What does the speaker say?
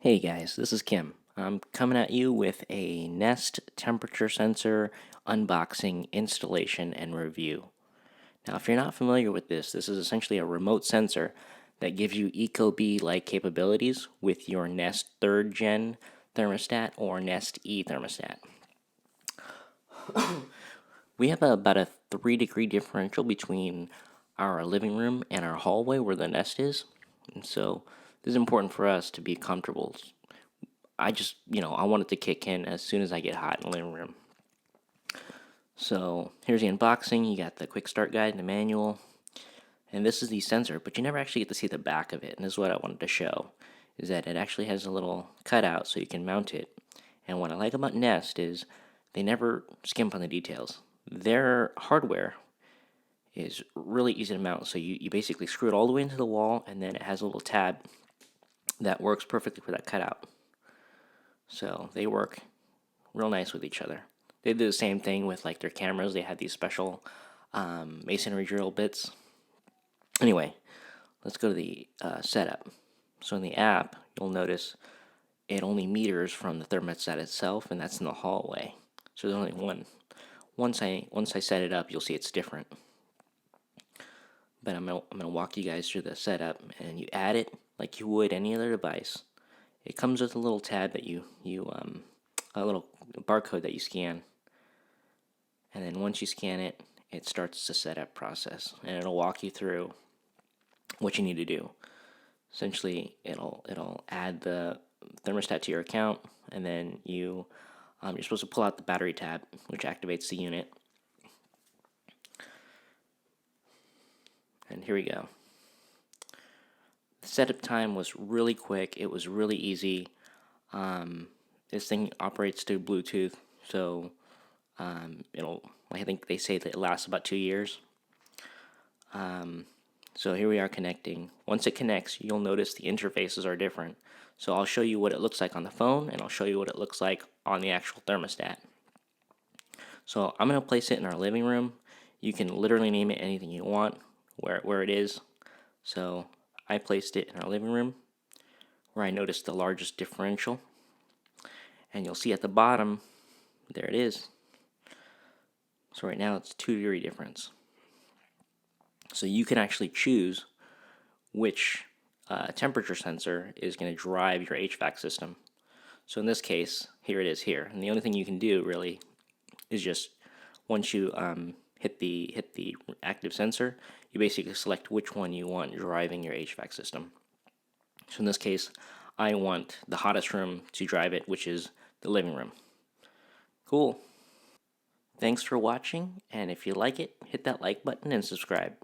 Hey guys, this is Kim. I'm coming at you with a Nest temperature sensor unboxing, installation, and review. Now, if you're not familiar with this is essentially a remote sensor that gives you Ecobee-like capabilities with your Nest 3rd gen thermostat or Nest E thermostat. We have about a 3-degree differential between our living room and our hallway where the Nest is, and so this is important for us to be comfortable. I want it to kick in as soon as I get hot in the living room. So here's the unboxing. You got the quick start guide and the manual. And this is the sensor, but you never actually get to see the back of it. And this is what I wanted to show, is that it actually has a little cutout so you can mount it. And what I like about Nest is they never skimp on the details. Their hardware is really easy to mount. So you basically screw it all the way into the wall, and then it has a little tab that works perfectly for that cutout. So they work real nice with each other. They did the same thing with like their cameras. They had these special masonry drill bits. Anyway, let's go to the setup. So in the app, you'll notice it only meters from the thermostat itself, and that's in the hallway. So there's only one. Once I set it up, you'll see it's different. But I'm gonna walk you guys through the setup, and you add it like you would any other device. It comes with a little tab that a little barcode that you scan, and then once you scan it, it starts the setup process, and it'll walk you through what you need to do. Essentially, it'll add the thermostat to your account, and then you're supposed to pull out the battery tab, which activates the unit. And here we go. The setup time was really quick. It was really easy. This thing operates through Bluetooth, so I think they say that it lasts about 2 years. So here we are connecting. Once it connects, you'll notice the interfaces are different. So I'll show you what it looks like on the phone, and I'll show you what it looks like on the actual thermostat. So I'm going to place it in our living room. You can literally name it anything you want, where it is. So I placed it in our living room, where I noticed the largest differential. And you'll see at the bottom, there it is. So right now it's 2-degree difference. So you can actually choose which temperature sensor is going to drive your HVAC system. So in this case, here it is here. And the only thing you can do really is just once you hit the active sensor, you basically select which one you want driving your HVAC system. So in this case, I want the hottest room to drive it, which is the living room. Cool. Thanks for watching, and if you like it, hit that like button and subscribe.